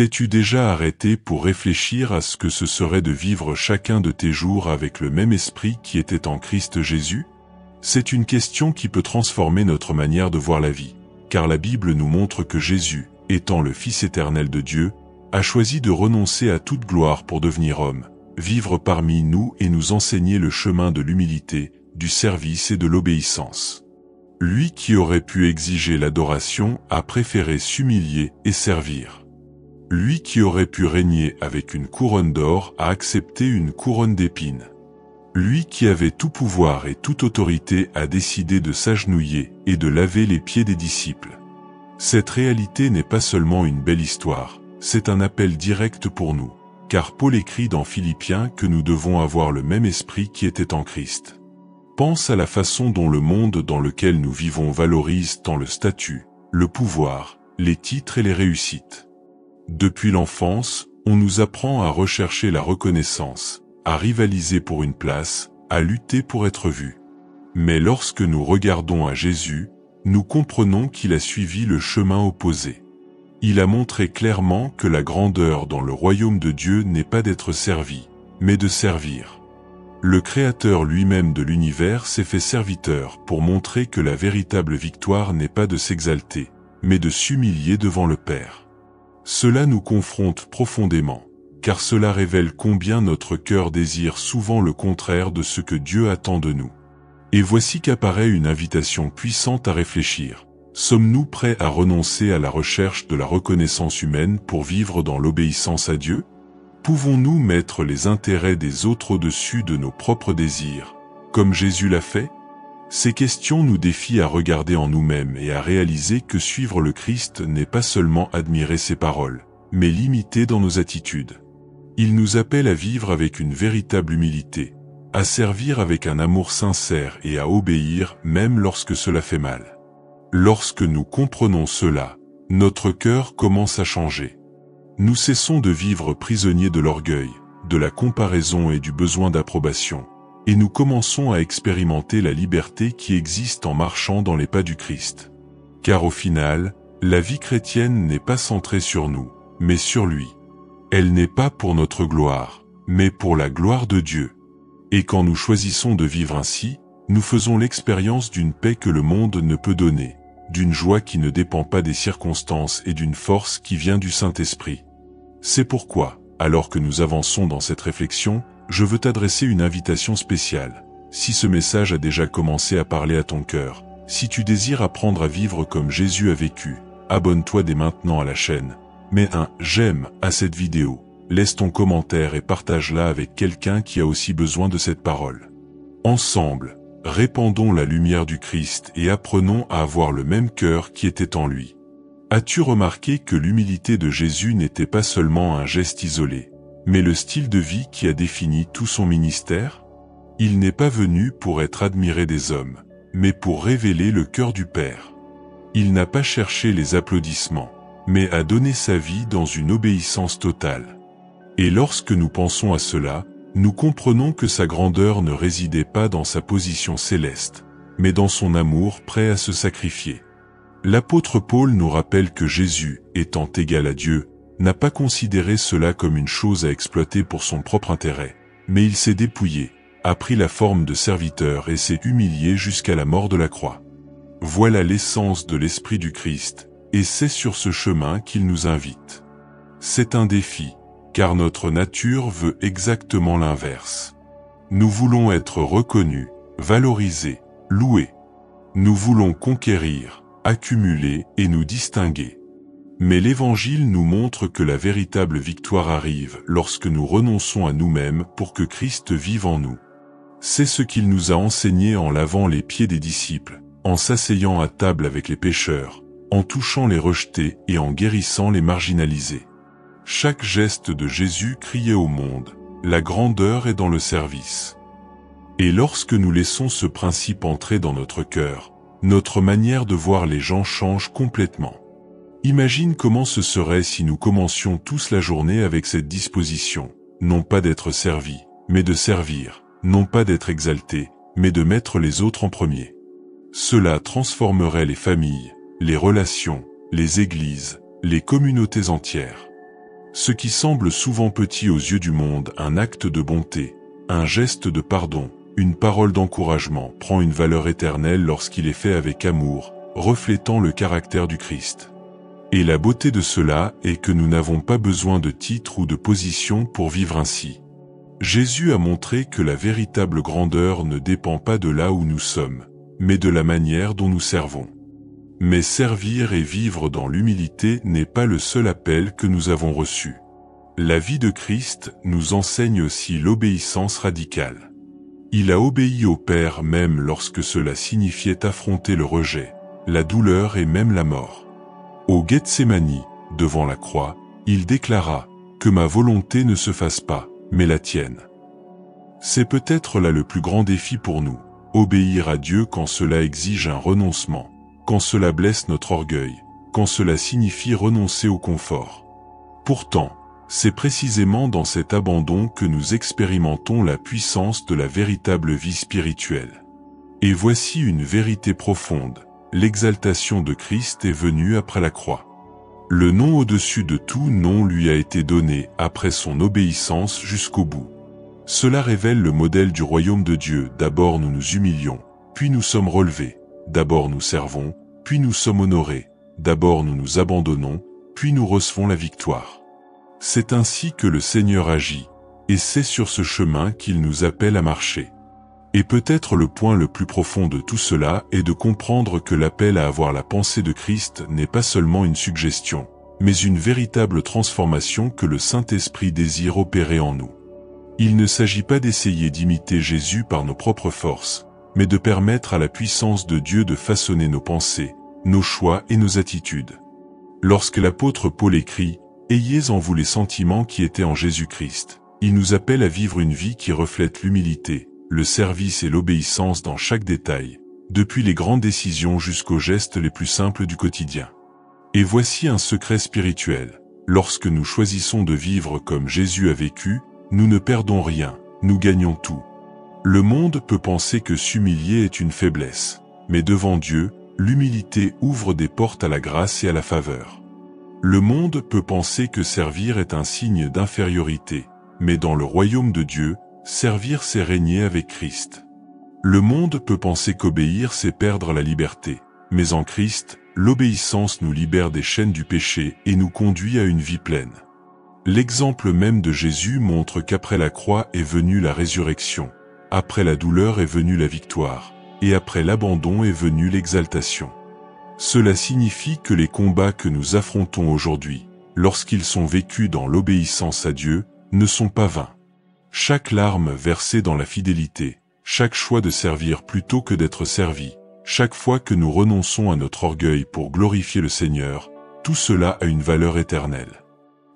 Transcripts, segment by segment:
T'es-tu déjà arrêté pour réfléchir à ce que ce serait de vivre chacun de tes jours avec le même esprit qui était en Christ Jésus? C'est une question qui peut transformer notre manière de voir la vie, car la Bible nous montre que Jésus, étant le Fils éternel de Dieu, a choisi de renoncer à toute gloire pour devenir homme, vivre parmi nous et nous enseigner le chemin de l'humilité, du service et de l'obéissance. Lui qui aurait pu exiger l'adoration a préféré s'humilier et servir. Lui qui aurait pu régner avec une couronne d'or a accepté une couronne d'épines. Lui qui avait tout pouvoir et toute autorité a décidé de s'agenouiller et de laver les pieds des disciples. Cette réalité n'est pas seulement une belle histoire, c'est un appel direct pour nous, car Paul écrit dans Philippiens que nous devons avoir le même esprit qui était en Christ. Pense à la façon dont le monde dans lequel nous vivons valorise tant le statut, le pouvoir, les titres et les réussites. Depuis l'enfance, on nous apprend à rechercher la reconnaissance, à rivaliser pour une place, à lutter pour être vu. Mais lorsque nous regardons à Jésus, nous comprenons qu'il a suivi le chemin opposé. Il a montré clairement que la grandeur dans le royaume de Dieu n'est pas d'être servi, mais de servir. Le Créateur lui-même de l'univers s'est fait serviteur pour montrer que la véritable victoire n'est pas de s'exalter, mais de s'humilier devant le Père. Cela nous confronte profondément, car cela révèle combien notre cœur désire souvent le contraire de ce que Dieu attend de nous. Et voici qu'apparaît une invitation puissante à réfléchir. Sommes-nous prêts à renoncer à la recherche de la reconnaissance humaine pour vivre dans l'obéissance à Dieu? Pouvons-nous mettre les intérêts des autres au-dessus de nos propres désirs, comme Jésus l'a fait? Ces questions nous défient à regarder en nous-mêmes et à réaliser que suivre le Christ n'est pas seulement admirer ses paroles, mais l'imiter dans nos attitudes. Il nous appelle à vivre avec une véritable humilité, à servir avec un amour sincère et à obéir même lorsque cela fait mal. Lorsque nous comprenons cela, notre cœur commence à changer. Nous cessons de vivre prisonniers de l'orgueil, de la comparaison et du besoin d'approbation. Et nous commençons à expérimenter la liberté qui existe en marchant dans les pas du Christ. Car au final, la vie chrétienne n'est pas centrée sur nous, mais sur lui. Elle n'est pas pour notre gloire, mais pour la gloire de Dieu. Et quand nous choisissons de vivre ainsi, nous faisons l'expérience d'une paix que le monde ne peut donner, d'une joie qui ne dépend pas des circonstances et d'une force qui vient du Saint-Esprit. C'est pourquoi, alors que nous avançons dans cette réflexion, je veux t'adresser une invitation spéciale. Si ce message a déjà commencé à parler à ton cœur, si tu désires apprendre à vivre comme Jésus a vécu, abonne-toi dès maintenant à la chaîne. Mets un « j'aime » à cette vidéo, laisse ton commentaire et partage-la avec quelqu'un qui a aussi besoin de cette parole. Ensemble, répandons la lumière du Christ et apprenons à avoir le même cœur qui était en lui. As-tu remarqué que l'humilité de Jésus n'était pas seulement un geste isolé, mais le style de vie qui a défini tout son ministère? Il n'est pas venu pour être admiré des hommes, mais pour révéler le cœur du Père. Il n'a pas cherché les applaudissements, mais a donné sa vie dans une obéissance totale. Et lorsque nous pensons à cela, nous comprenons que sa grandeur ne résidait pas dans sa position céleste, mais dans son amour prêt à se sacrifier. L'apôtre Paul nous rappelle que Jésus, étant égal à Dieu, n'a pas considéré cela comme une chose à exploiter pour son propre intérêt, mais il s'est dépouillé, a pris la forme de serviteur et s'est humilié jusqu'à la mort de la croix. Voilà l'essence de l'Esprit du Christ, et c'est sur ce chemin qu'il nous invite. C'est un défi, car notre nature veut exactement l'inverse. Nous voulons être reconnus, valorisés, loués. Nous voulons conquérir, accumuler et nous distinguer. Mais l'Évangile nous montre que la véritable victoire arrive lorsque nous renonçons à nous-mêmes pour que Christ vive en nous. C'est ce qu'il nous a enseigné en lavant les pieds des disciples, en s'asseyant à table avec les pécheurs, en touchant les rejetés et en guérissant les marginalisés. Chaque geste de Jésus criait au monde, la grandeur est dans le service. Et lorsque nous laissons ce principe entrer dans notre cœur, notre manière de voir les gens change complètement. Imagine comment ce serait si nous commencions tous la journée avec cette disposition, non pas d'être servis, mais de servir, non pas d'être exaltés, mais de mettre les autres en premier. Cela transformerait les familles, les relations, les églises, les communautés entières. Ce qui semble souvent petit aux yeux du monde, un acte de bonté, un geste de pardon, une parole d'encouragement, prend une valeur éternelle lorsqu'il est fait avec amour, reflétant le caractère du Christ. Et la beauté de cela est que nous n'avons pas besoin de titre ou de position pour vivre ainsi. Jésus a montré que la véritable grandeur ne dépend pas de là où nous sommes, mais de la manière dont nous servons. Mais servir et vivre dans l'humilité n'est pas le seul appel que nous avons reçu. La vie de Christ nous enseigne aussi l'obéissance radicale. Il a obéi au Père même lorsque cela signifiait affronter le rejet, la douleur et même la mort. Au Gethsémani, devant la croix, il déclara « Que ma volonté ne se fasse pas, mais la tienne ». C'est peut-être là le plus grand défi pour nous, obéir à Dieu quand cela exige un renoncement, quand cela blesse notre orgueil, quand cela signifie renoncer au confort. Pourtant, c'est précisément dans cet abandon que nous expérimentons la puissance de la véritable vie spirituelle. Et voici une vérité profonde, l'exaltation de Christ est venue après la croix. Le nom au-dessus de tout nom lui a été donné après son obéissance jusqu'au bout. Cela révèle le modèle du royaume de Dieu. D'abord nous nous humilions, puis nous sommes relevés. D'abord nous servons, puis nous sommes honorés. D'abord nous nous abandonnons, puis nous recevons la victoire. C'est ainsi que le Seigneur agit, et c'est sur ce chemin qu'il nous appelle à marcher. Et peut-être le point le plus profond de tout cela est de comprendre que l'appel à avoir la pensée de Christ n'est pas seulement une suggestion, mais une véritable transformation que le Saint-Esprit désire opérer en nous. Il ne s'agit pas d'essayer d'imiter Jésus par nos propres forces, mais de permettre à la puissance de Dieu de façonner nos pensées, nos choix et nos attitudes. Lorsque l'apôtre Paul écrit « Ayez en vous les sentiments qui étaient en Jésus-Christ », il nous appelle à vivre une vie qui reflète l'humilité, le service et l'obéissance dans chaque détail, depuis les grandes décisions jusqu'aux gestes les plus simples du quotidien. Et voici un secret spirituel. Lorsque nous choisissons de vivre comme Jésus a vécu, nous ne perdons rien, nous gagnons tout. Le monde peut penser que s'humilier est une faiblesse, mais devant Dieu, l'humilité ouvre des portes à la grâce et à la faveur. Le monde peut penser que servir est un signe d'infériorité, mais dans le royaume de Dieu, servir c'est régner avec Christ. Le monde peut penser qu'obéir c'est perdre la liberté, mais en Christ, l'obéissance nous libère des chaînes du péché et nous conduit à une vie pleine. L'exemple même de Jésus montre qu'après la croix est venue la résurrection, après la douleur est venue la victoire, et après l'abandon est venue l'exaltation. Cela signifie que les combats que nous affrontons aujourd'hui, lorsqu'ils sont vécus dans l'obéissance à Dieu, ne sont pas vains. Chaque larme versée dans la fidélité, chaque choix de servir plutôt que d'être servi, chaque fois que nous renonçons à notre orgueil pour glorifier le Seigneur, tout cela a une valeur éternelle.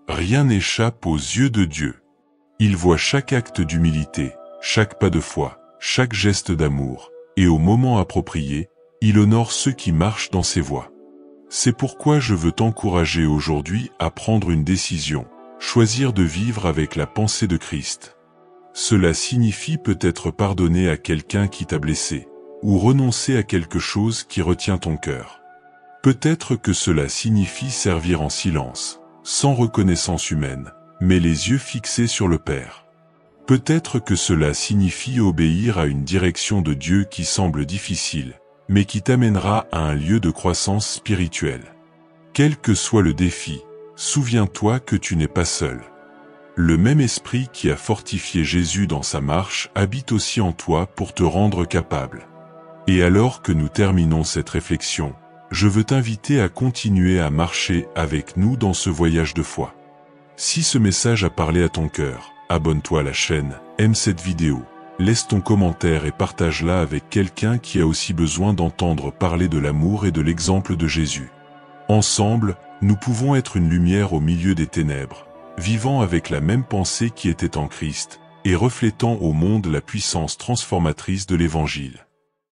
Rien n'échappe aux yeux de Dieu. Il voit chaque acte d'humilité, chaque pas de foi, chaque geste d'amour, et au moment approprié, il honore ceux qui marchent dans ses voies. C'est pourquoi je veux t'encourager aujourd'hui à prendre une décision, choisir de vivre avec la pensée de Christ. Cela signifie peut-être pardonner à quelqu'un qui t'a blessé, ou renoncer à quelque chose qui retient ton cœur. Peut-être que cela signifie servir en silence, sans reconnaissance humaine, mais les yeux fixés sur le Père. Peut-être que cela signifie obéir à une direction de Dieu qui semble difficile, mais qui t'amènera à un lieu de croissance spirituelle. Quel que soit le défi, souviens-toi que tu n'es pas seul. Le même esprit qui a fortifié Jésus dans sa marche habite aussi en toi pour te rendre capable. Et alors que nous terminons cette réflexion, je veux t'inviter à continuer à marcher avec nous dans ce voyage de foi. Si ce message a parlé à ton cœur, abonne-toi à la chaîne, aime cette vidéo, laisse ton commentaire et partage-la avec quelqu'un qui a aussi besoin d'entendre parler de l'amour et de l'exemple de Jésus. Ensemble, nous pouvons être une lumière au milieu des ténèbres, vivant avec la même pensée qui était en Christ, et reflétant au monde la puissance transformatrice de l'Évangile.